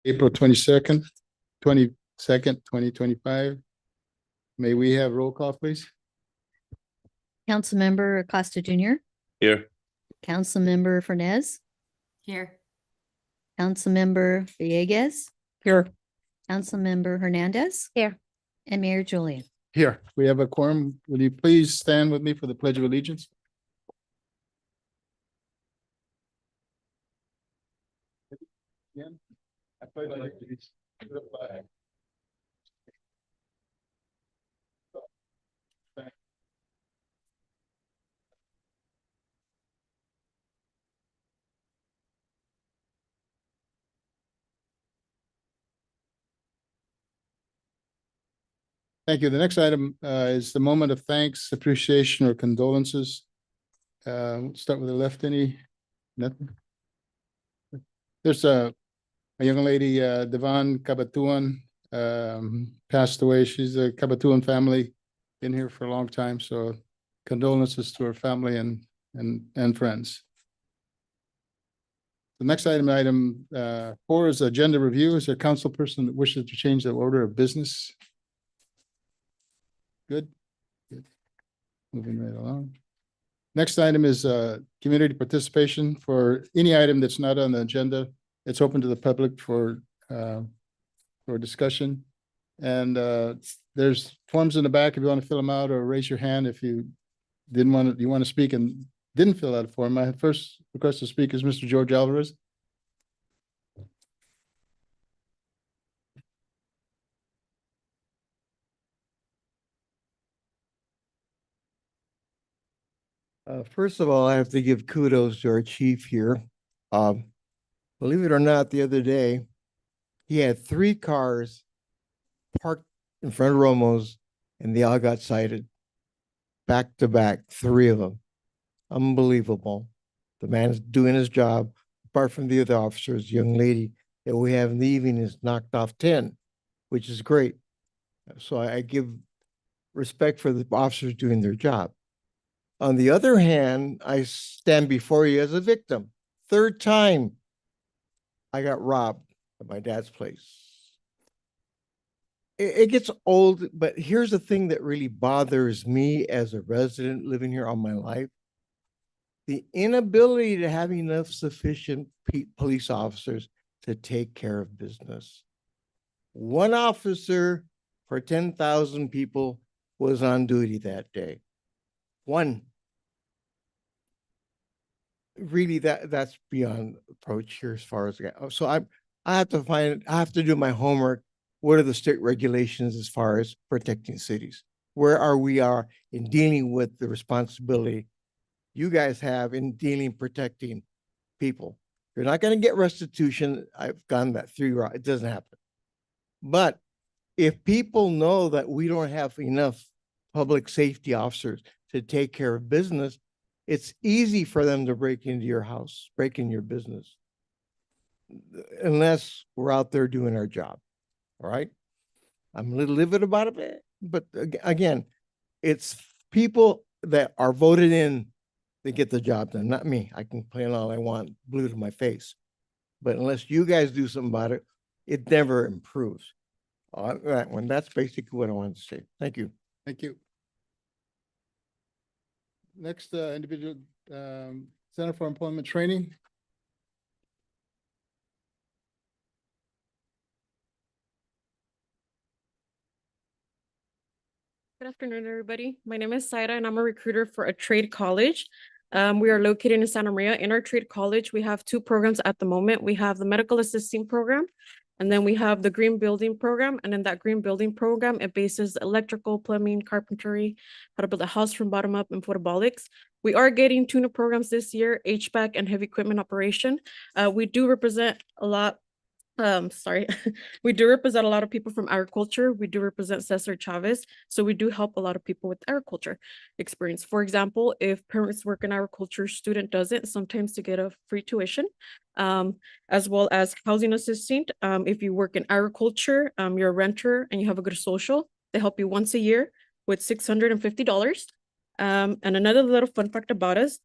April 2025. May we have roll call, please? Councilmember Acosta Jr., Here. Councilmember Fernez, Here. Councilmember Villegas. Here. Councilmember Hernandez. Here. And Mayor Julian. Here, we have a quorum. Will you please stand with me for the Pledge of Allegiance? Again, I pledge allegiance to the flag. Thank you. The next item is the moment of thanks, appreciation, or condolences. Start with the left. Any? Nothing? There's a young lady, Devon Cabatuan, passed away. She's a Cabatuan family, been here for a long time. So condolences to her family and friends. The next item 4 is agenda review. Is there a council person that wishes to change the order of business? Good. Good. Moving right along. Next item is community participation. For any item that's not on the agenda, it's open to the public for discussion. And there's forms in the back if you want to fill them out, or raise your hand if you want to speak and didn't fill out a form. My first request to speak is Mr. George Alvarez. First of all, I have to give kudos to our chief here. Believe it or not, the other day, he had 3 cars parked in front of Romo's, and they all got cited. Back to back, 3 of them. Unbelievable. The man's doing his job. Apart from the other officers, young lady that we have in the evening is knocked off 10, which is great. So I give respect for the officers doing their job. On the other hand, I stand before you as a victim. 3rd time I got robbed at my dad's place. It gets old, but here's the thing that really bothers me as a resident living here all my life. The inability to have enough sufficient police officers to take care of business. 1 officer for 10,000 people was on duty that day. 1. Really, that's beyond approach here as far as so I have to do my homework. What are the state regulations as far as protecting cities? Where are we in dealing with the responsibility you guys have in protecting people? You're not going to get restitution. I've gone that through. It doesn't happen. But if people know that we don't have enough public safety officers to take care of business, it's easy for them to break into your house, break in your business, unless we're out there doing our job. All right. I'm a little livid about it, but again, it's people that are voted in that get the job done, not me. I can complain all I want, blue to my face. But unless you guys do something about it, it never improves. All right, that's basically what I wanted to say. Thank you. Thank you. Next individual, Center for Employment Training. Good afternoon, everybody. My name is Saida, and I'm a recruiter for a trade college. We are located in Santa Maria. In our trade college, we have 2 programs at the moment. We have the medical assisting program, and then we have the green building program. And in that green building program, it bases electrical, plumbing, carpentry, how to build a house from bottom up, and photobolics. We are getting 2 new programs this year, HVAC and heavy equipment operation. We do represent a lot. We do represent a lot of people from agriculture. We do represent Cesar Chavez. So we do help a lot of people with agriculture experience. For example, if parents work in agriculture, student doesn't, sometimes to get a free tuition, as well as housing assistant. If you work in agriculture, you're a renter and you have a good social, they help you once a year with $650. And another little fun fact about us,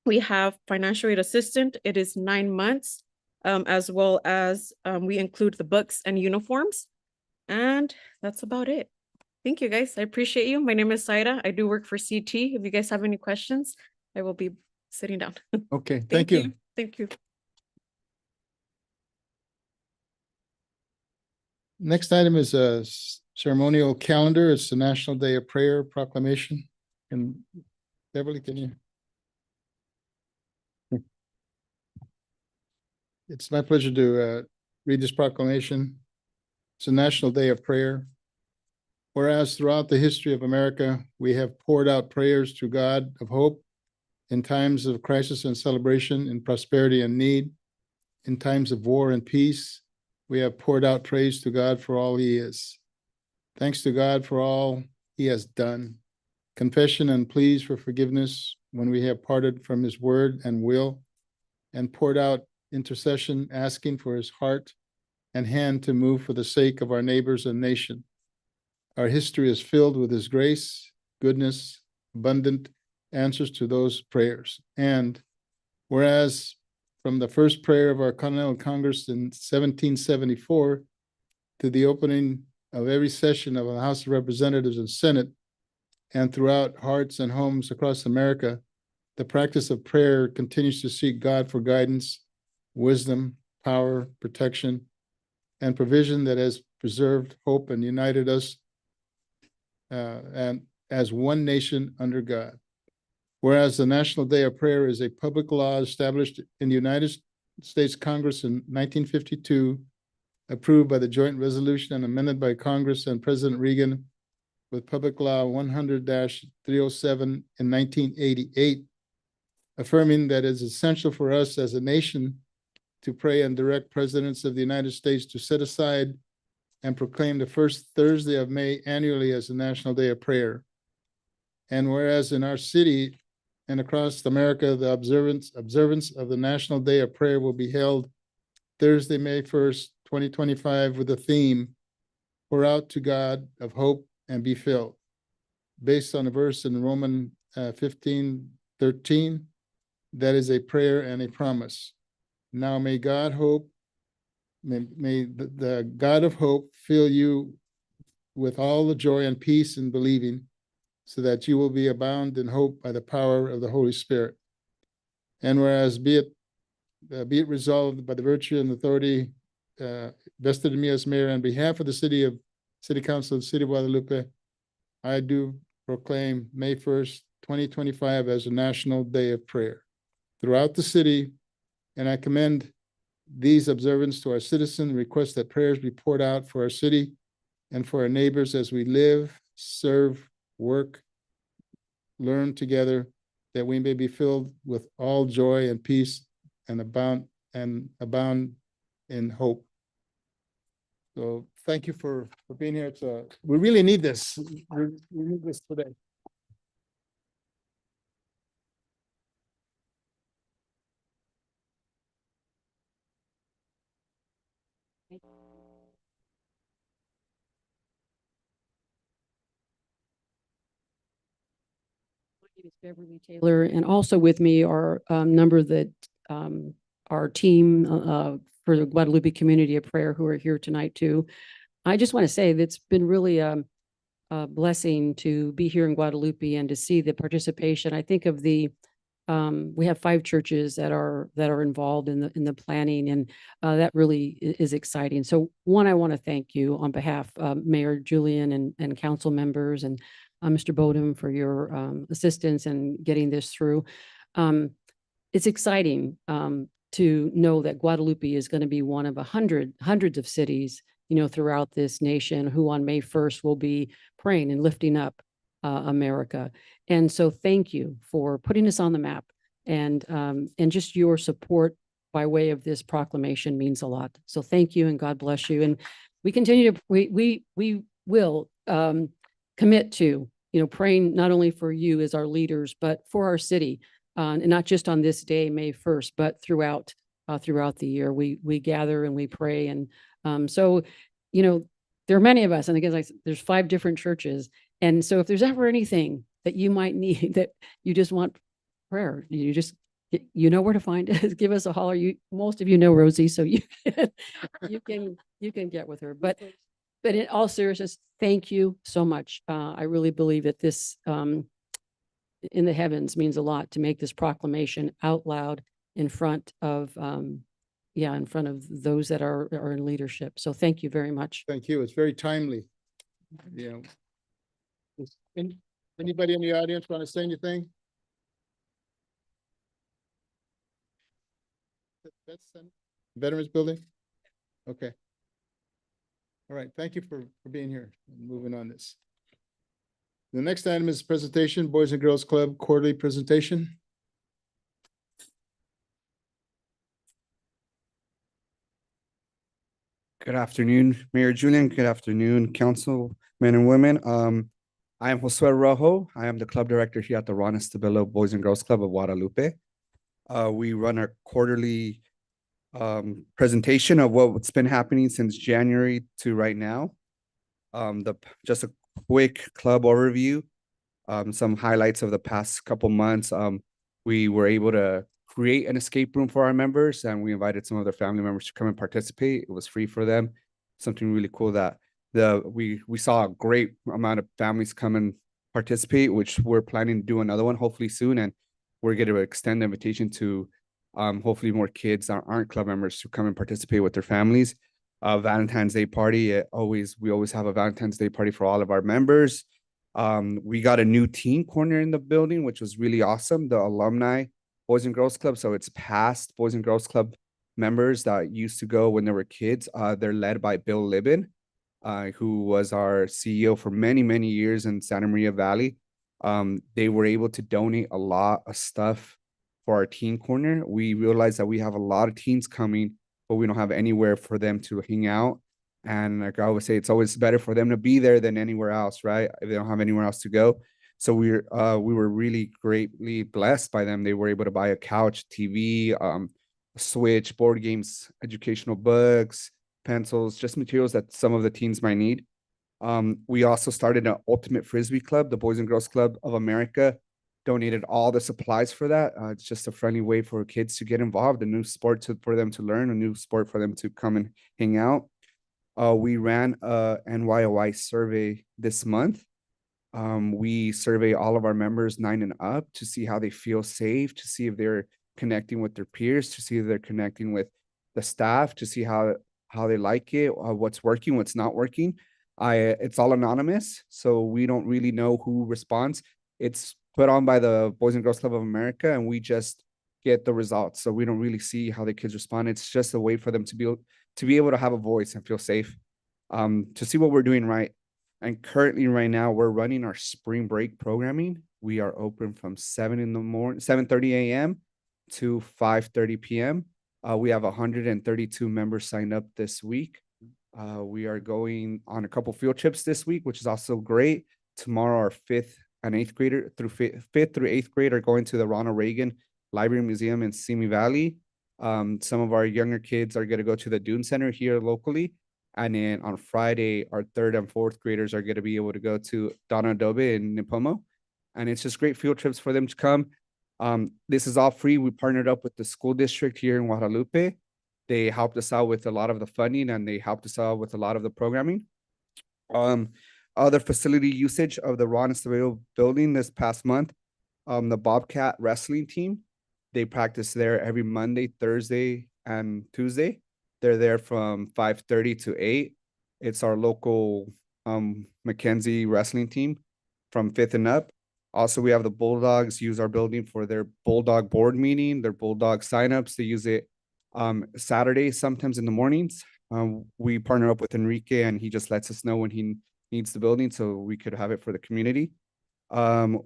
we have financial aid assistant. It is 9 months. as well as we include the books and uniforms. And that's about it. Thank you, guys. I appreciate you. My name is Saida. I do work for CT. If you guys have any questions, I will be sitting down. Okay, thank you. Thank you. Next item is a ceremonial calendar. It's the National Day of Prayer proclamation. And Beverly, can you? It's my pleasure to read this proclamation. It's a National Day of Prayer. Whereas throughout the history of America, we have poured out prayers to God of hope in times of crisis and celebration, in prosperity and need, in times of war and peace. We have poured out praise to God for all he is. Thanks to God for all he has done. Confession and pleas for forgiveness when we have parted from his word and will, and poured out intercession, asking for his heart and hand to move for the sake of our neighbors and nation. Our history is filled with his grace, goodness, abundant answers to those prayers. And whereas from the first prayer of our Continental Congress in 1774 to the opening of every session of the House of Representatives and Senate, and throughout hearts and homes across America, the practice of prayer continues to seek God for guidance, wisdom, power, protection, and provision that has preserved hope and united us and as one nation under God. Whereas the National Day of Prayer is a public law established in the United States Congress in 1952, approved by the joint resolution and amended by Congress and President Reagan with Public Law 100-307 in 1988, affirming that it is essential for us as a nation to pray and direct presidents of the United States to set aside and proclaim the first Thursday of May annually as the National Day of Prayer. And whereas in our city and across America, the observance of the National Day of Prayer will be held Thursday, May 1st, 2025, with the theme, Pour Out to God of Hope and Be Filled, based on a verse in Romans 15:13, that is a prayer and a promise. Now may God hope, may the God of hope fill you with all the joy and peace in believing, so that you will be abound in hope by the power of the Holy Spirit. And whereas be it resolved by the virtue and authority vested in me as mayor on behalf of the City Council of the City of Guadalupe, I do proclaim May 1st, 2025 as a National Day of Prayer throughout the city, and I commend these observances to our citizens, request that prayers be poured out for our city and for our neighbors as we live, serve, work, learn together, that we may be filled with all joy and peace and abound in hope. So thank you for being here. We really need this. We need this today. My name is Beverly Taylor, and also with me are a number that our team for the Guadalupe Community of Prayer who are here tonight too. I just want to say that it's been really a blessing to be here in Guadalupe and to see the participation. I think of the we have 5 churches that are involved in the planning, and that really is exciting. So one, I want to thank you on behalf of Mayor Julian and council members and Mr. Bodum for your assistance in getting this through. It's exciting to know that Guadalupe is going to be one of hundreds of cities, throughout this nation who on May 1st will be praying and lifting up America. And so thank you for putting us on the map, and just your support by way of this proclamation means a lot. So thank you and God bless you. And we continue to, we will commit to, praying not only for you as our leaders, but for our city, and not just on this day, May 1st, but throughout the year. We gather and we pray. And so, there are many of us, and again, there's 5 different churches. And so if there's ever anything that you might need, that you just want prayer, you just you know where to find us. Give us a holler. Most of you know Rosie, so you can get with her. But in all seriousness, thank you so much. I really believe that this in the heavens means a lot to make this proclamation out loud in front of in front of those that are in leadership. So thank you very much. Thank you. It's very timely. You know. Anybody in the audience want to say anything? That's Veterans Building? Okay. All right, thank you for being here and moving on this. The next item is presentation, Boys and Girls Club quarterly presentation. Good afternoon, Mayor Julian. Good afternoon, council men and women. I am Josue Rojo. I am the club director here at the Ron Estabilo Boys and Girls Club of Guadalupe. We run our quarterly presentation of what's been happening since January to right now. Just a quick club overview, some highlights of the past couple months. We were able to create an escape room for our members, and we invited some of their family members to come and participate. It was free for them. Something really cool that we saw a great amount of families come and participate, which we're planning to do another one hopefully soon, and we're going to extend the invitation to hopefully more kids that aren't club members to come and participate with their families. Valentine's Day party. We always have a Valentine's Day party for all of our members. We got a new teen corner in the building, which was really awesome. The alumni Boys and Girls Club. So it's past Boys and Girls Club members that used to go when they were kids. They're led by Bill Libin, who was our CEO for many, many years in Santa Maria Valley. They were able to donate a lot of stuff for our teen corner. We realized that we have a lot of teens coming, but we don't have anywhere for them to hang out. And like I always say, it's always better for them to be there than anywhere else, right? If they don't have anywhere else to go. So we were really greatly blessed by them. They were able to buy a couch, TV, Switch, board games, educational books, pencils, just materials that some of the teens might need. We also started an Ultimate Frisbee Club. The Boys and Girls Club of America donated all the supplies for that. It's just a friendly way for kids to get involved, a new sport for them to learn, a new sport for them to come and hang out. We ran a NYOI survey this month. We survey all of our members 9 and up to see how they feel safe, to see if they're connecting with their peers, to see if they're connecting with the staff, to see how they like it, what's working, what's not working. It's all anonymous, so we don't really know who responds. It's put on by the Boys and Girls Club of America, and we just get the results. So we don't really see how the kids respond. It's just a way for them to be able to have a voice and feel safe, to see what we're doing right. And currently right now we're running our spring break programming. We are open from 7:30 a.m. to 5:30 p.m. We have 132 members signed up this week. We are going on a couple field trips this week, which is also great. Tomorrow, our 5th and 8th grader fifth through 8th grade are going to the Ronald Reagan Library Museum in Simi Valley. Some of our younger kids are going to go to the Dune Center here locally. And then on Friday, our 3rd and 4th graders are going to be able to go to Donna Adobe in Nipomo. And it's just great field trips for them to come. This is all free. We partnered up with the school district here in Guadalupe. They helped us out with a lot of the funding, and they helped us out with a lot of the programming. Other facility usage of the Ron Estabilo building this past month, the Bobcat wrestling team, they practice there every Monday, Thursday, and Tuesday. They're there from 5:30 to 8. It's our local Mackenzie wrestling team from 5th and up. Also, we have the Bulldogs use our building for their Bulldog board meeting, their Bulldog signups. They use it Saturdays, sometimes in the mornings. We partner up with Enrique, and he just lets us know when he needs the building so we could have it for the community.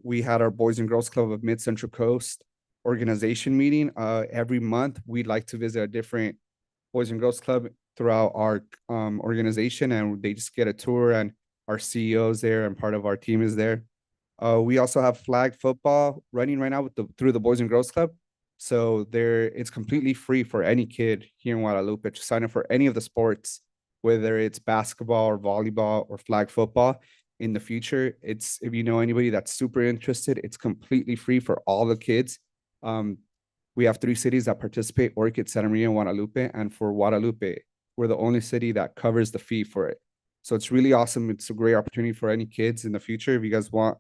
We had our Boys and Girls Club of Mid Central Coast organization meeting. Every month, we'd like to visit a different Boys and Girls Club throughout our organization, and they just get a tour, and our CEO's there and part of our team is there. We also have flag football running right now through the Boys and Girls Club. So it's completely free for any kid here in Guadalupe to sign up for any of the sports, whether it's basketball or volleyball or flag football. In the future, if you know anybody that's super interested, it's completely free for all the kids. We have 3 cities that participate: Orchid, Santa Maria, and Guadalupe. And for Guadalupe, we're the only city that covers the fee for it. So it's really awesome. It's a great opportunity for any kids in the future. If you guys want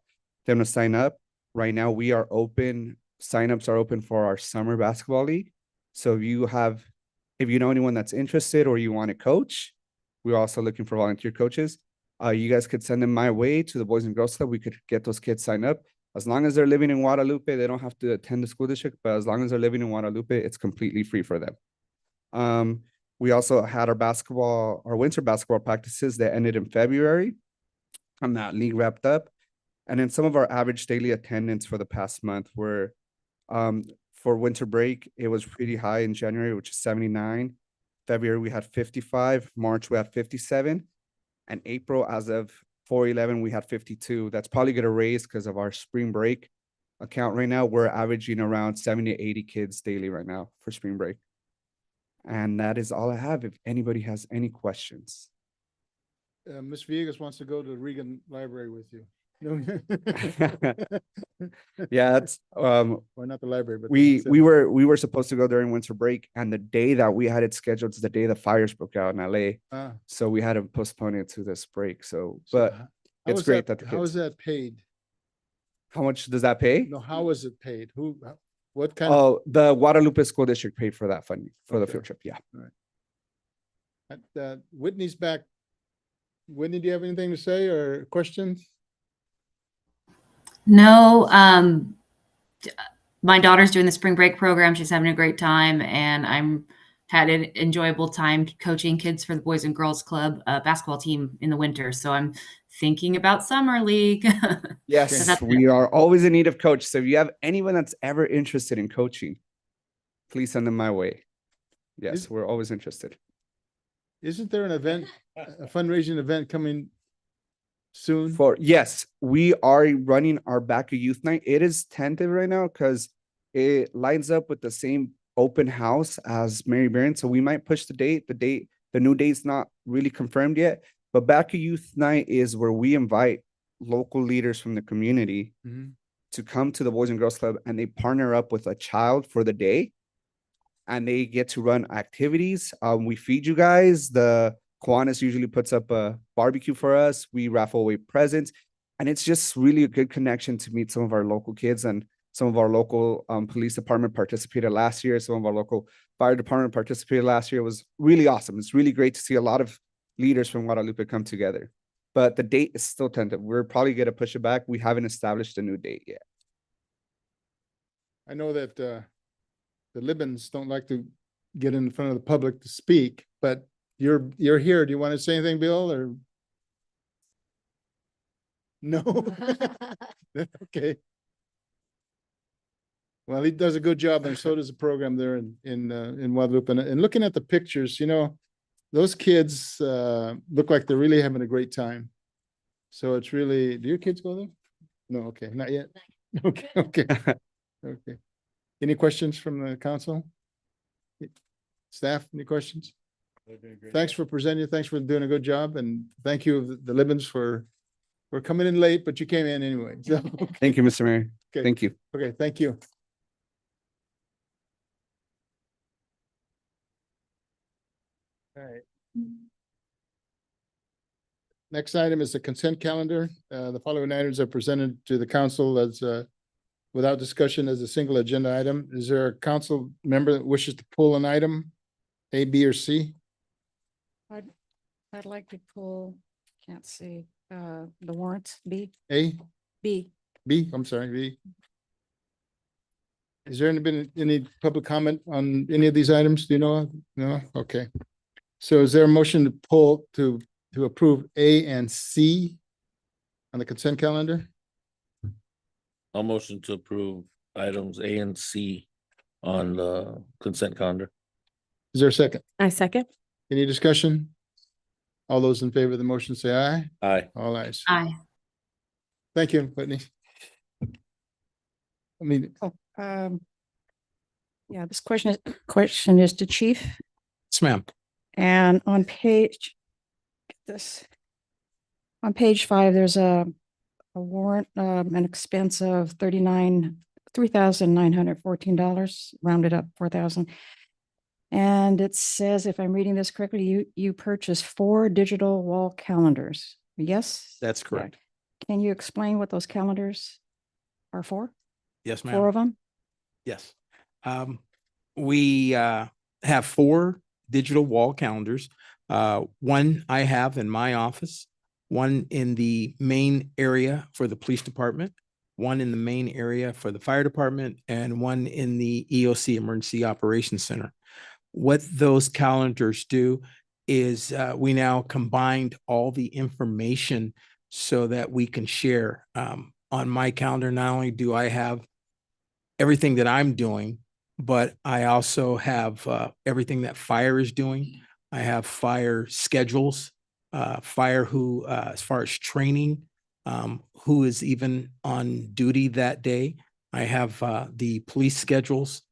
them to sign up, right now we are open. Signups are open for our summer basketball league. So if you know anyone that's interested or you want to coach, we're also looking for volunteer coaches. You guys could send them my way to the Boys and Girls Club. We could get those kids signed up. As long as they're living in Guadalupe, they don't have to attend the school district, but as long as they're living in Guadalupe, it's completely free for them. We also had our winter basketball practices that ended in February, and that league wrapped up. And then some of our average daily attendance for the past month were, for winter break, it was pretty high in January, which is 79. February, we had 55. March, we had 57. And April, as of 4/11, we had 52. That's probably going to raise because of our spring break account right now. We're averaging around 70 to 80 kids daily right now for spring break. And that is all I have. If anybody has any questions. Ms. Villegas wants to go to Regan Library with you. No. Yeah, that's Or not the library, but. we were supposed to go during winter break, and the day that we had it scheduled is the day the fires broke out in LA. Ah, So we had to postpone it to this break. So, so but how it's is great that the How is kids, that paid? how much does that pay? No, how is it paid? What kind of? Oh, the Guadalupe School District paid for that funding for the Okay. field trip. Yeah. Whitney's back. Whitney, do you have anything to say or questions? No, my daughter's doing the spring break program. She's having a great time, and I'm had an enjoyable time coaching kids for the Boys and Girls Club basketball team in the winter. So I'm thinking about summer league. Yes, that's we are always in need of coach. So if you have anyone that's ever interested in coaching, please send them my way. Yes, Is- we're always interested. Isn't there an event, a fundraising event coming soon? Yes, we are running our Back of Youth Night. It is tentative right now because it lines up with the same open house as Mary Barron. So we might push the date. The new date's not really confirmed yet. But Back of Youth Night is where we invite local leaders from the community Mhm. to come to the Boys and Girls Club, and they partner up with a child for the day. And they get to run activities. We feed you guys. The Kiwanis usually puts up a barbecue for us. We raffle away presents. And it's just really a good connection to meet some of our local kids, and some of our local police department participated last year. Some of our local fire department participated last year. It was really awesome. It's really great to see a lot of leaders from Guadalupe come together. But the date is still tentative. We're probably going to push it back. We haven't established a new date yet. I know that the Libans don't like to get in front of the public to speak, but you're here. Do you want to say anything, Bill, or? No? Okay. Well, he does a good job, and so does the program there in Guadalupe. And looking at the pictures, those kids look like they're really having a great time. So it's really, do your kids go there? No, okay, not yet. Okay, okay, okay. Any questions from the council? Staff, any questions? Thanks for presenting. Thanks for doing a good job, and thank you, the Libans, for coming in late, but you came in anyway. So, Thank you, Mr. Mayor. Okay. Thank you. okay, thank you. All right. Next item is the consent calendar. The following items are presented to the council as without discussion as a single agenda item. Is there a council member that wishes to pull an item, A, B, or C? I'd like to pull, can't see, the warrants, B, A, B. B, I'm sorry, B. Is there been any public comment on any of these items? Do you know? No? Okay. So is there a motion to pull to approve A and C on the consent calendar? I'll motion to approve items A and C on the consent calendar. Is there a second? I second. Any discussion? All those in favor of the motion say aye. Aye. All ayes. Aye. Thank you, Whitney. I mean, Yeah, this question is to Chief, Yes, ma'am. and on page, get this. On page 5, there's a warrant, an expense of $3,914, rounded up 4,000. And it says, if I'm reading this correctly, you purchased 4 digital wall calendars. Yes? That's Yeah. correct. Can you explain what those calendars are for? Yes, ma'am. 4 of them? Yes. We have 4 digital wall calendars. One I have in my office, one in the main area for the police department, one in the main area for the fire department, and one in the EOC Emergency Operations Center. What those calendars do is we now combined all the information so that we can share. On my calendar, not only do I have everything that I'm doing, but I also have everything that fire is doing. I have fire schedules, fire who, as far as training, who is even on duty that day. I have the police schedules,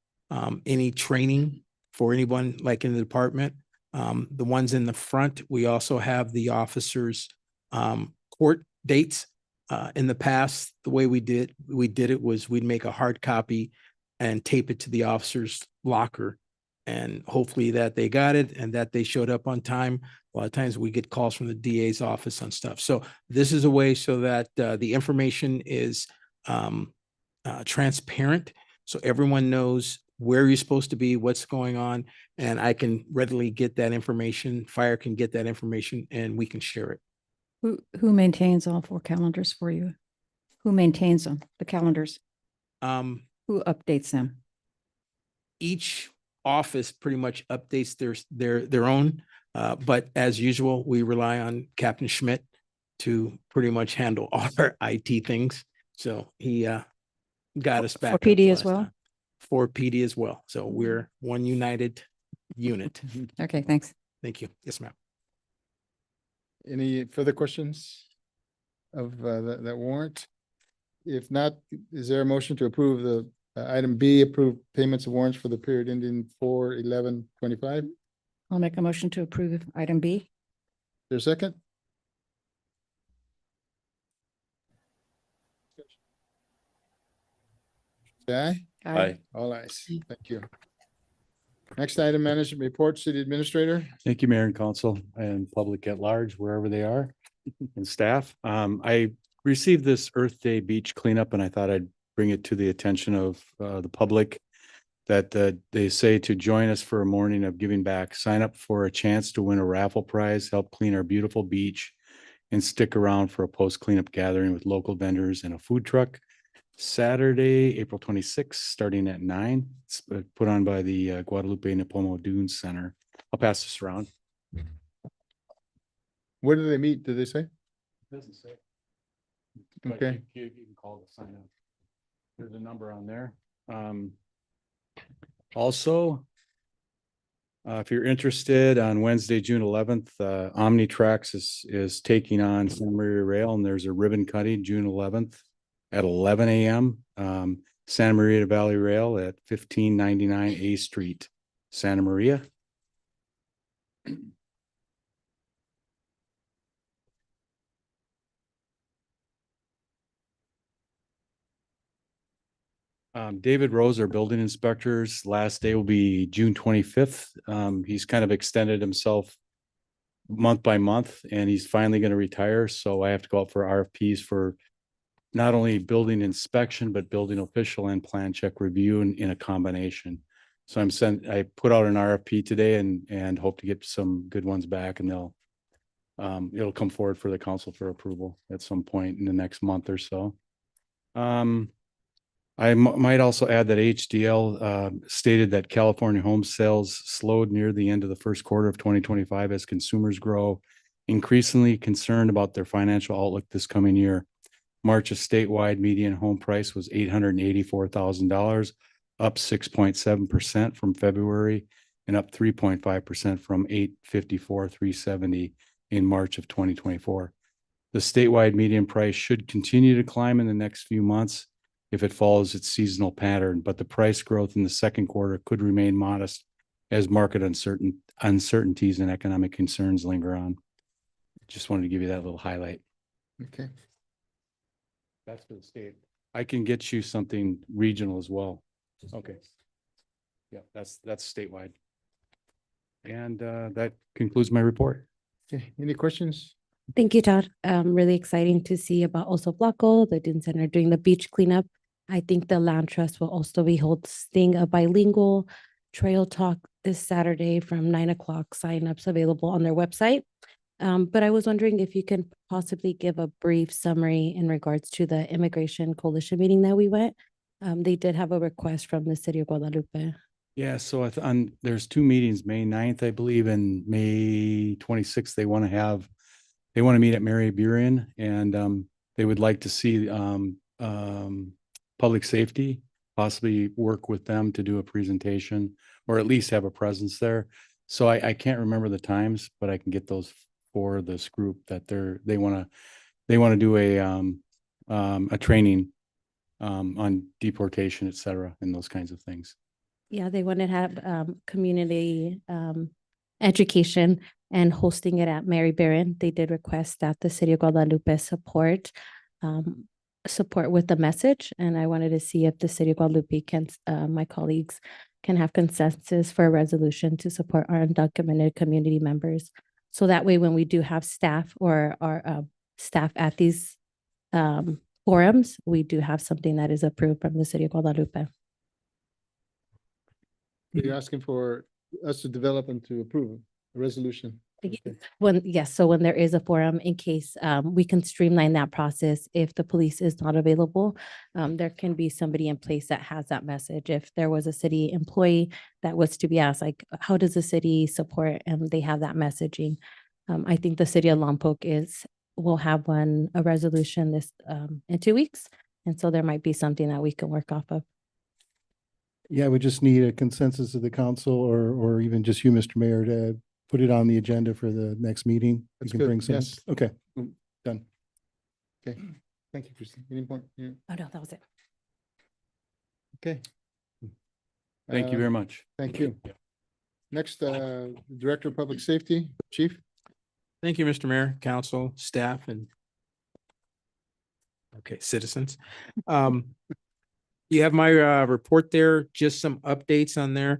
any training for anyone like in the department. The ones in the front, we also have the officers' court dates. In the past, the way we did it was we'd make a hard copy and tape it to the officer's locker. And hopefully that they got it and that they showed up on time. A lot of times we get calls from the DA's office on stuff. So this is a way so that the information is transparent. So everyone knows where you're supposed to be, what's going on, and I can readily get that information. Fire can get that information and we can share it. Who maintains all 4 calendars for you? Who maintains them, the calendars? Who updates them? Each office pretty much updates their own. But as usual, we rely on Captain Schmidt to pretty much handle all our IT things. So he got us back. For up the PD as last well? time. For PD as well. So we're one united unit. Okay, thanks. Thank you. Yes, ma'am. Any further questions of that warrant? If not, is there a motion to approve the item B, approve payments of warrants for the period ending 4/11/25? I'll make a motion to approve item B. There a second? Say aye. Aye. All ayes. Thank you. Next item, management report, city administrator. Thank you, Mayor and Council and public at large, wherever they are, and staff. I received this Earth Day beach cleanup and I thought I'd bring it to the attention of the public that they say to join us for a morning of giving back. Sign up for a chance to win a raffle prize, help clean our beautiful beach, and stick around for a post cleanup gathering with local vendors and a food truck. Saturday, April 26th, starting at 9. It's put on by the Guadalupe Nipomo Dunes Center. I'll pass this around. Where do they meet? Did they say? Doesn't say. Okay. You can call to sign up. There's a number on there. Also, if you're interested, on Wednesday, June 11th, Omnitrax is taking on Santa Maria Rail, and there's a ribbon cutting June 11th at 11 a.m. Santa Maria Valley Rail at 1599 A Street, Santa Maria. David Rose, our building inspector's last day will be June 25th. He's kind of extended himself month by month and he's finally going to retire. So I have to go out for RFPs for not only building inspection, but building official and plan check review in a combination. So I put out an RFP today and hope to get some good ones back, and it'll come forward for the council for approval at some point in the next month or so. I might also add that HDL stated that California home sales slowed near the end of the first quarter of 2025 as consumers grow increasingly concerned about their financial outlook this coming year. March's statewide median home price was $884,000, up 6.7% from February and up 3.5% from $854,370 in March of 2024. The statewide median price should continue to climb in the next few months if it follows its seasonal pattern, but the price growth in the second quarter could remain modest as market uncertainties and economic concerns linger on. Just wanted to give you that little highlight. Okay. That's for the state. I can get you something regional as well. Okay. Yeah, that's statewide. And that concludes my report. Okay, any questions? Thank you, Todd. Really exciting to see about Oso Blanco, the Dune Center doing the beach cleanup. I think the Land Trust will also be hosting a bilingual trail talk this Saturday from 9 o'clock. Signups available on their website. But I was wondering if you can possibly give a brief summary in regards to the Immigration Coalition meeting that we went. They did have a request from the city of Guadalupe. Yeah, so there's two meetings, May 9th, I believe, and May 26th. They want to meet at Mary Buren, and they would like to see public safety, possibly work with them to do a presentation or at least have a presence there. So I can't remember the times, but I can get those for this group that they want to do a training on deportation, et cetera, and those kinds of things. Yeah, they wanted to have community education and hosting it at Mary Buren. They did request that the city of Guadalupe support with the message. And I wanted to see if the city of Guadalupe can, my colleagues can have consensus for a resolution to support our undocumented community members. So that way, when we do have staff or our staff at these forums, we do have something that is approved from the city of Guadalupe. You're asking for us to develop and to approve a resolution. So when there is a forum, in case we can streamline that process, if the police is not available, there can be somebody in place that has that message. If there was a city employee that was to be asked, like, how does the city support, and they have that messaging. I think the city of Lompoc will have a resolution this in 2 weeks. And so there might be something that we can work off of. Yeah, we just need a consensus of the council or even just you, Mr. Mayor, to put it on the agenda for the next meeting. That's We can good, Mm-hmm. bring yes. Okay, done. Okay, thank you, Christine. Any point? Yeah, Oh, no, that was it. okay. Thank you very much. Thank you. Next, Director of Public Safety, Chief. Thank you, Mr. Mayor, council, staff, and citizens. You have my report there, just some updates on there.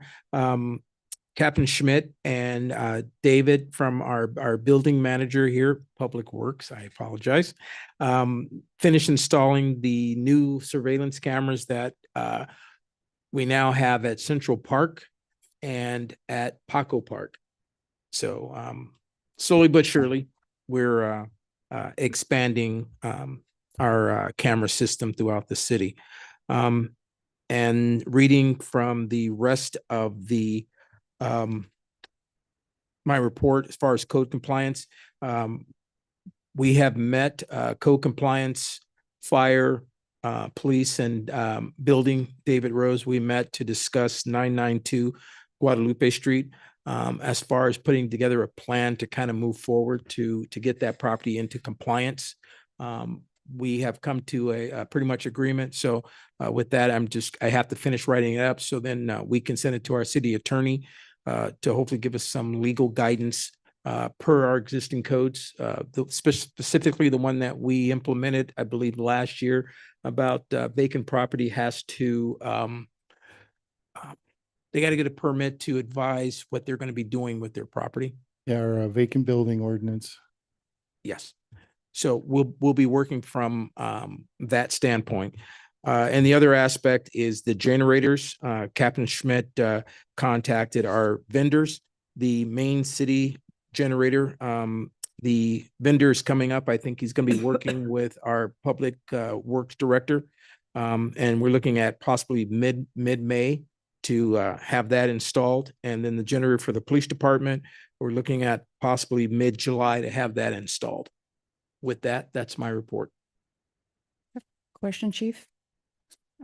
Captain Schmidt and David from our building manager here, Public Works, I apologize, finished installing the new surveillance cameras that we now have at Central Park and at Paco Park. So slowly but surely, we're expanding our camera system throughout the city. And reading from the rest of the my report as far as code compliance, we have met code compliance, fire, police, and building. David Rose, we met to discuss 992 Guadalupe Street as far as putting together a plan to kind of move forward to get that property into compliance. We have come to a pretty much agreement. So with that, I have to finish writing it up. So then we can send it to our city attorney to hopefully give us some legal guidance per our existing codes, specifically the one that we implemented, I believe, last year about vacant property has to, they got to get a permit to advise what they're going to be doing with their property. Yeah, our vacant building ordinance. Yes. So we'll be working from that standpoint. And the other aspect is the generators. Captain Schmidt contacted our vendors, the main city generator. The vendor is coming up. I think he's going to be working with our public works director. And we're looking at possibly mid-May to have that installed. And then the generator for the police department, we're looking at possibly mid-July to have that installed. With that, that's my report. Question, Chief.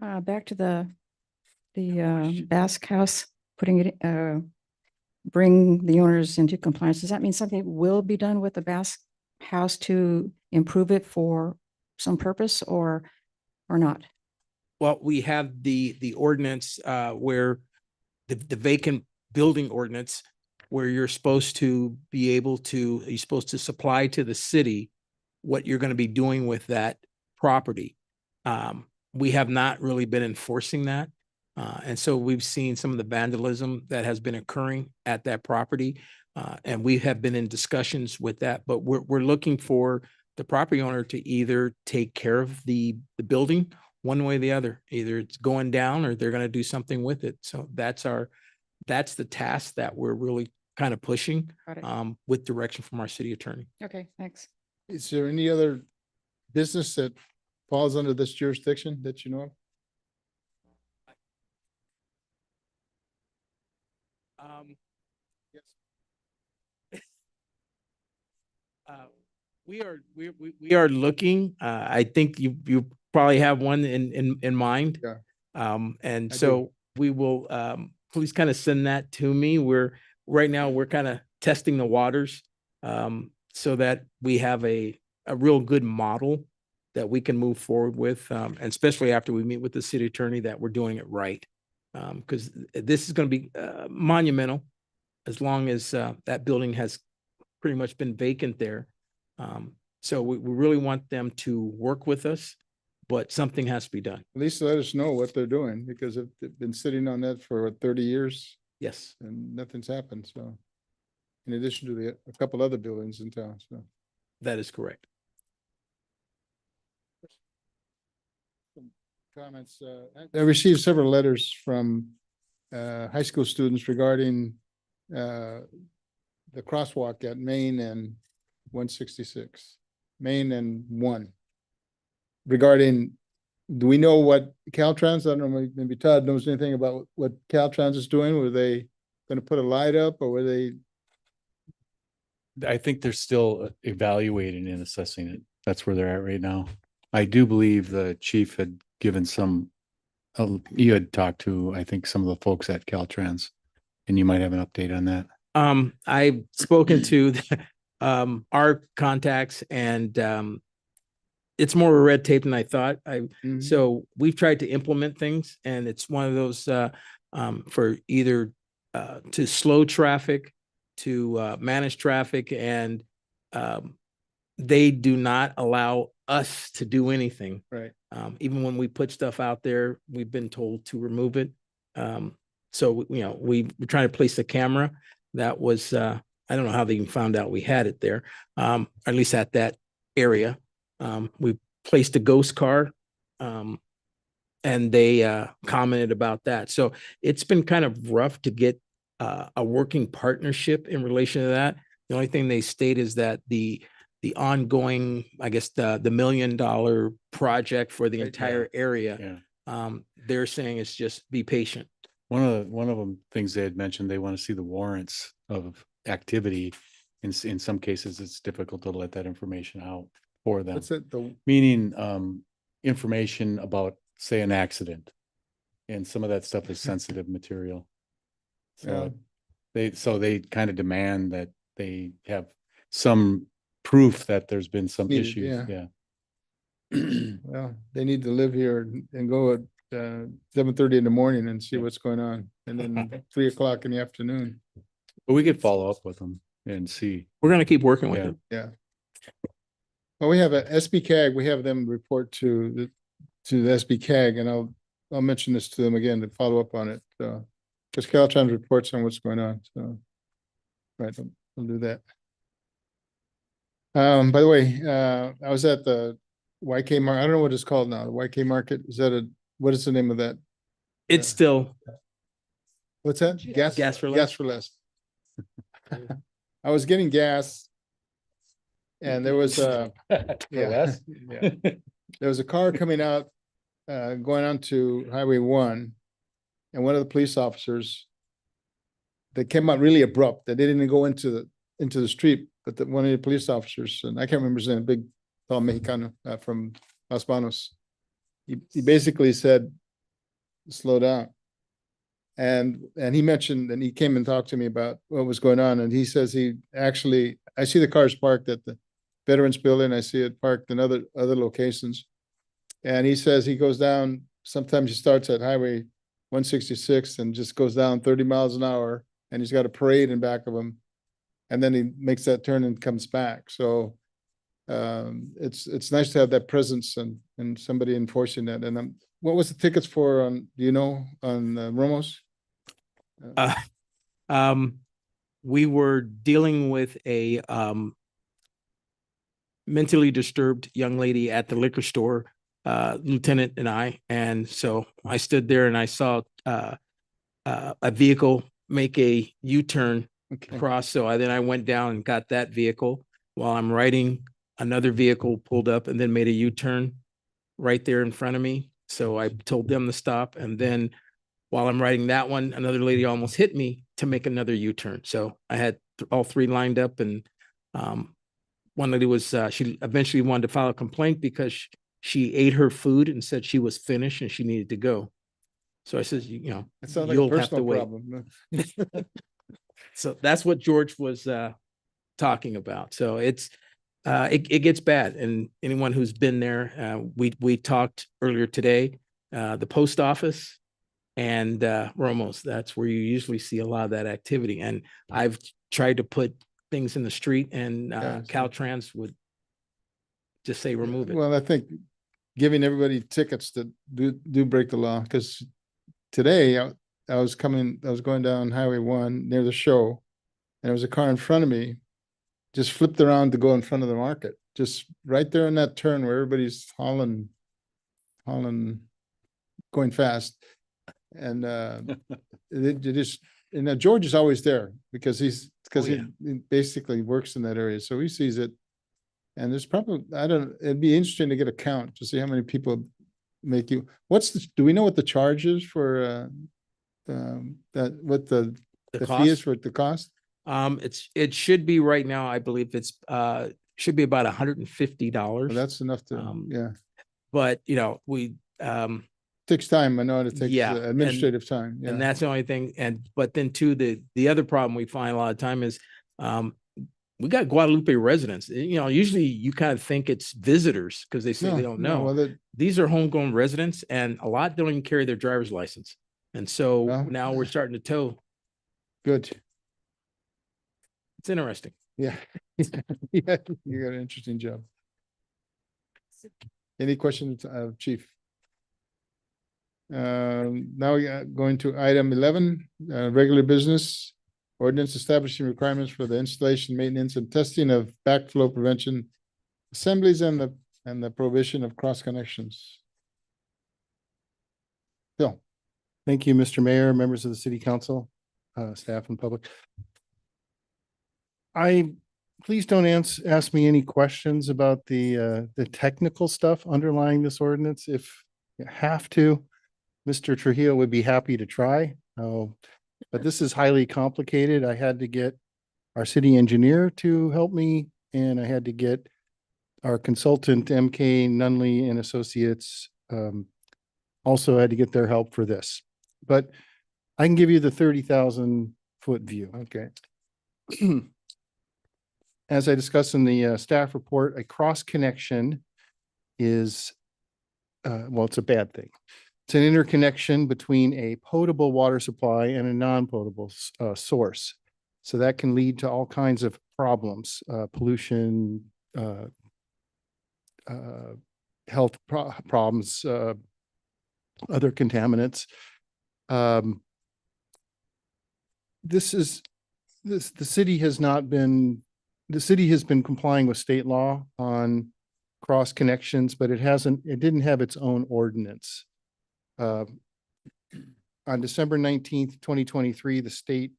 Back to the Basque House, putting it, bring the owners into compliance. Does that mean something will be done with the Basque House to improve it for some purpose or not? Well, we have the ordinance where the vacant building ordinance where you're supposed to supply to the city what you're going to be doing with that property. we have not really been enforcing that. And so we've seen some of the vandalism that has been occurring at that property. And we have been in discussions with that, but we're looking for the property owner to either take care of the building one way or the other. Either it's going down or they're gonna do something with it. So that's the task that we're really kind of pushing Got it. with direction from our city attorney. Okay, thanks. Is there any other business that falls under this jurisdiction that you know of? We are looking, I think you probably have one in mind. Yeah. And I do. so we will, please kind of send that to me. Right now, we're kind of testing the waters, so that we have a real good model that we can move forward with, and especially after we meet with the city attorney, that we're doing it right. Because this is going to be monumental as long as that building has pretty much been vacant there. So we really want them to work with us, but something has to be done. At least let us know what they're doing, because they've been sitting on that for 30 years Yes, and nothing's happened, so. In addition to a couple other buildings in town, so. that is correct. Comments, I received several letters from high school students regarding the crosswalk at Main and 166, Main and 1. Regarding, do we know what Caltrans, I don't know, maybe Todd knows anything about what Caltrans is doing? Were they gonna put a light up, or were they? I think they're still evaluating and assessing it. That's where they're at right now. I do believe the chief had given you had talked to, I think, some of the folks at Caltrans, and you might have an update on that. I've spoken to our contacts, and it's more red tape than I thought. Mhm. So we've tried to implement things, and it's one of those for either to slow traffic, to manage traffic, and they do not allow us to do anything. Right. Even when we put stuff out there, we've been told to remove it. So, we're trying to place a camera that was, I don't know how they even found out we had it there, at least at that area. We placed a ghost car, and they commented about that. So it's been kind of rough to get a working partnership in relation to that. The only thing they state is that the ongoing, I guess, the $1 million project for the Right, entire area, Yeah. they're saying it's just be patient. One of them things they had mentioned, they want to see the warrants of activity. In some cases, it's difficult to let that information out for them. What's it, Meaning, information about, say, an accident. And some of that stuff is sensitive material. Yeah. So they kind of demand that they have some proof that there's been some Needed, issues, yeah. yeah. well, they need to live here and go at 7:30 in the morning and see what's going on, and then 3 o'clock in the afternoon. But we could follow up with them and see. We're going to keep working with Yeah. it. Yeah. Well, we have a SBCAG, we have them report to the SBCAG, and I'll mention this to them again to follow up on it. Because Caltrans reports on what's going on, so. Right, I'll do that. By the way, I was at the YK Market, I don't know what it's called now, the YK Market, what is the name of that? It's still, What's that? Gas for Less? Gas for Less. I was getting gas. And there was For less? yeah. There was a car coming out, going on to Highway 1. And one of the police officers, they came out really abrupt. They didn't even go into the street, but one of the police officers, and I can't remember his name, big, tall Mexicano from Los Banos. He basically said, slow down. And he mentioned, and he came and talked to me about what was going on. And he says I see the cars parked at the Veterans Building. I see it parked in other locations. And he says he goes down, sometimes he starts at Highway 166 and just goes down 30 miles an hour, and he's got a parade in back of him. And then he makes that turn and comes back. So it's nice to have that presence and somebody enforcing that. And what was the tickets for on, do you know, on Ramos? We were dealing with a mentally disturbed young lady at the liquor store, Lieutenant and I. And so I stood there and I saw a vehicle make a U-turn Okay. across. So I went down and got that vehicle. While I'm writing, another vehicle pulled up and then made a U-turn right there in front of me. So I told them to stop. And then while I'm writing that one, another lady almost hit me to make another U-turn. So I had all three lined up, and one lady was, she eventually wanted to file a complaint because she ate her food and said she was finished and she needed to go. So I said, you know, It sounds like a you'll have to personal wait. problem. So that's what George was talking about. So it's it gets bad, and anyone who's been there, we talked earlier today, the post office and Ramos. That's where you usually see a lot of that activity. And I've tried to put things in the street, and Yeah. Caltrans would just say remove it. Well, I think giving everybody tickets that do break the law, because today I was going down Highway 1 near the show, and there was a car in front of me, just flipped around to go in front of the market, just right there in that turn where everybody's hauling, going fast. And it just, and George is always there because he basically works in that area, so he sees it. And there's probably, it'd be interesting to get a count to see how many people make you, do we know what the charge is for what the fee is cost? for the cost? It should be right now, I believe it's should be about $150. Well, that's enough to, yeah. But you know, we Takes time. I know it takes Yeah, administrative time. and Yeah. that's the only thing. And but then too, the other problem we find a lot of time is we got Guadalupe residents. You know, usually you kind of think it's visitors because they say they don't know. Well, These are homegrown residents, and a lot don't even carry their driver's license. And so Well, now we're starting to tow. good. It's interesting. Yeah. Yeah, you got an interesting job. Any questions, Chief? Now we are going to item 11, regular business. Ordinance establishing requirements for the installation, maintenance, and testing of backflow prevention assemblies and the prohibition of cross connections. Bill. Thank you, Mr. Mayor, members of the city council, staff and public. Please don't ask me any questions about the technical stuff underlying this ordinance. If you have to, Mr. Trujillo would be happy to try. But this is highly complicated. I had to get our city engineer to help me, and I had to get our consultant, MK Nunley and Associates, also had to get their help for this. But I can give you the 30,000-foot view. Okay. As I discussed in the staff report, a cross connection is, well, it's a bad thing. It's an interconnection between a potable water supply and a non-potable source. So that can lead to all kinds of problems, pollution, health problems, other contaminants. The city has been complying with state law on cross connections, but it didn't have its own ordinance. On December 19th, 2023, the state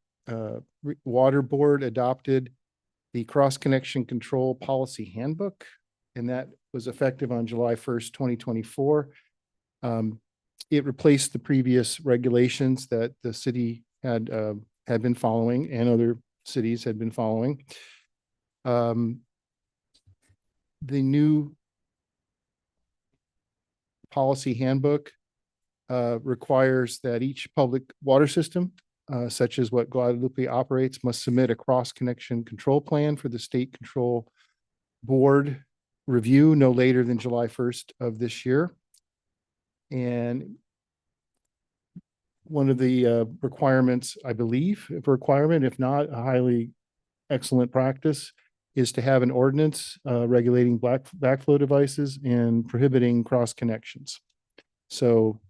water board adopted the cross connection control policy handbook, and that was effective on July 1st, 2024. It replaced the previous regulations that the city had been following and other cities had been following. The new policy handbook requires that each public water system, such as what Guadalupe operates, must submit a cross-connection control plan for the state control board review no later than July 1st of this year. And one of the requirements, I believe, if not a highly excellent practice, is to have an ordinance regulating backflow devices and prohibiting cross connections. So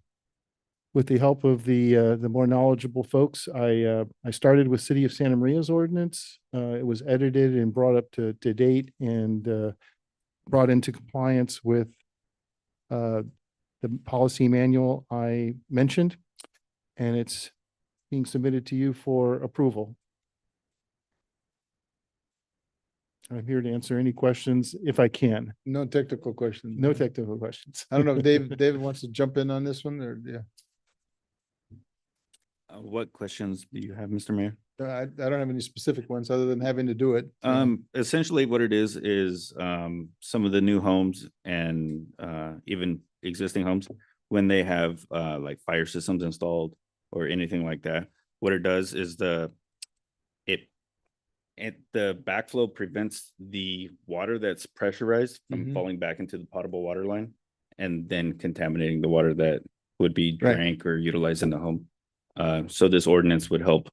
with the help of the more knowledgeable folks, I started with City of Santa Maria's ordinance. It was edited and brought up to date and brought into compliance with the policy manual I mentioned, and it's being submitted to you for approval. I'm here to answer any questions if I can. No technical questions. No technical questions. I don't know if David wants to jump in on this one or, yeah. What questions do you have, Mr. Mayor? I don't have any specific ones other than having to do it. Essentially what it is some of the new homes and even existing homes, when they have like fire systems installed or anything like that, what it does is the backflow prevents the water that's pressurized from falling back into the potable water line and then contaminating the water that would be drank or utilized in the home. So this ordinance would help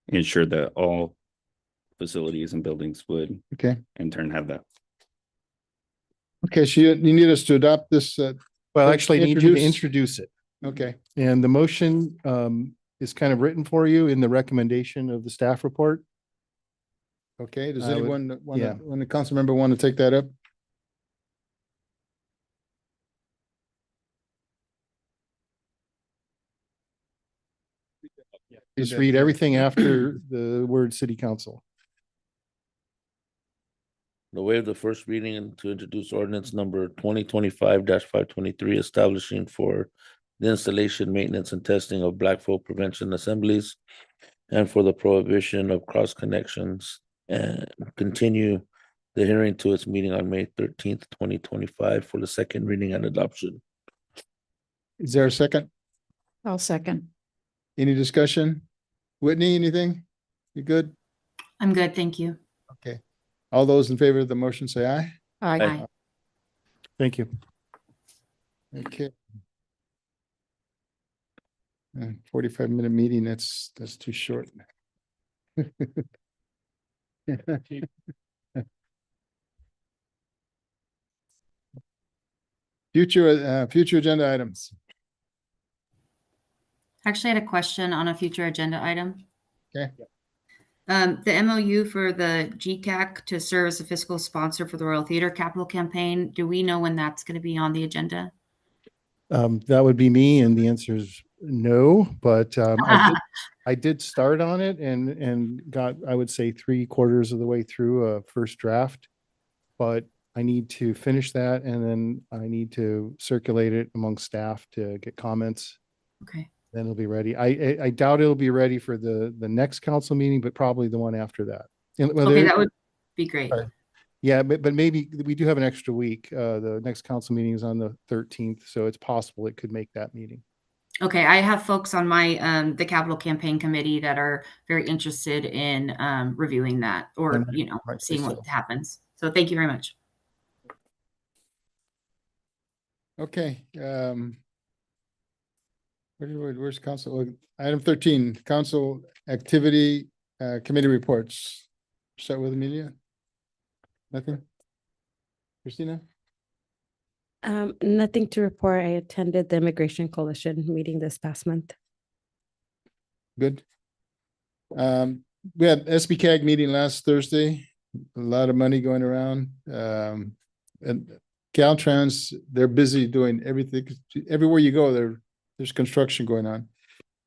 ensure that all facilities and buildings would in turn have that. Okay, so you need us to adopt this. Well, actually, I need you to introduce it. Okay. And the motion is kind of written for you in the recommendation of the staff report. Okay, does I would- anyone yeah. when the council member want to take that up? Just read everything after the word city council. The waive the first reading and to introduce ordinance number 2025-523, establishing for the installation, maintenance, and testing of blackflow prevention assemblies and for the prohibition of cross connections, and continue the hearing to its meeting on May 13th, 2025 for the second reading and adoption. Is there a second? I'll second. Any discussion? Whitney, anything? You good? I'm good, thank you. Okay. All those in favor of the motion say aye. Aye. Thank you. Okay. 45-minute meeting, that's too short. Future agenda items. Actually, I had a question on a future agenda item. Okay. The MOU for the GCAC to serve as a fiscal sponsor for the Royal Theater Capital Campaign, do we know when that's going to be on the agenda? That would be me, and the answer is no, but I did start on it and got, I would say, 3/4 of the way through a first draft. But I need to finish that, and then I need to circulate it among staff to get comments. Okay. Then it'll be ready. I doubt it'll be ready for the next council meeting, but probably the one after that. Okay, that would be great. Yeah, but maybe we do have an extra week. The next council meeting is on the 13th, so it's possible it could make that meeting. Okay, I have folks on my the capital campaign committee that are very interested in reviewing that or seeing what happens. So thank you very much. Okay. Where's council? Item 13, council activity committee reports. Start with Amelia. Nothing? Christina? Nothing to report. I attended the Immigration Coalition meeting this past month. Good. We had SBCAG meeting last Thursday. A lot of money going around. And Caltrans, they're busy doing everything. Everywhere you go, there's construction going on.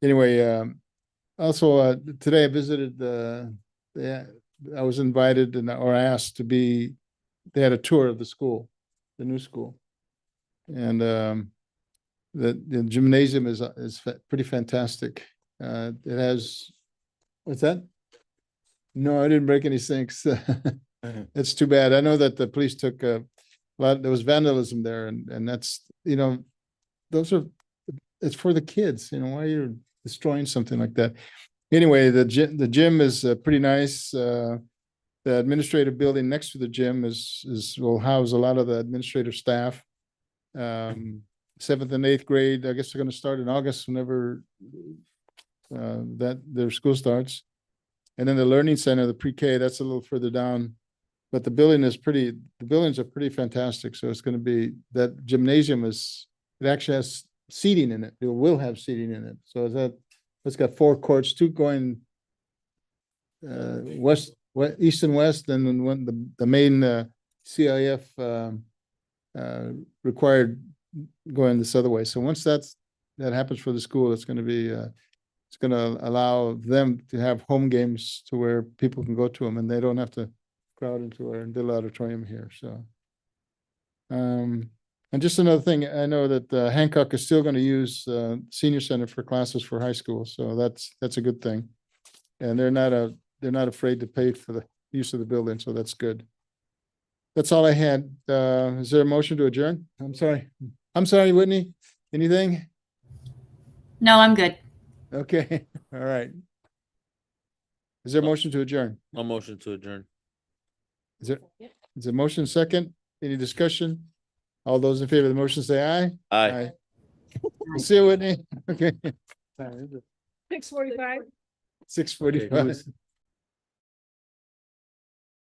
Anyway, also today I visited I was invited or asked to be. They had a tour of the school, the new school, and the gymnasium is pretty fantastic. It has, what's that? No, I didn't break any sinks. It's too bad. I know that the police took a lot. There was vandalism there, and that's those are. It's for the kids. Why are you destroying something like that? Anyway, the gym is pretty nice. The administrative building next to the gym will house a lot of the administrative staff. 7th and 8th grade, I guess they're going to start in August whenever that their school starts. And then the learning center, the pre-K, that's a little further down But the buildings are pretty fantastic, so it's gonna be, that gymnasium it actually has seating in it, it will have seating in it, so it's got 4 courts, 2 going east and west, and then the main CIF required going this other way. So once that happens for the school, it's gonna be it's gonna allow them to have home games to where people can go to them and they don't have to crowd into our little auditorium here, so. And just another thing, I know that Hancock is still gonna use senior center for classes for high school, so that's a good thing. And they're not afraid to pay for the use of the building, so that's good. That's all I had. Is there a motion to adjourn? I'm sorry, Whitney, anything? No, I'm good. Okay, all right. Is there a motion to adjourn? A motion to adjourn. Is there a motion second? Any discussion? All those in favor of the motion say aye. Aye. See you, Whitney. Okay. 6:45. 6:45.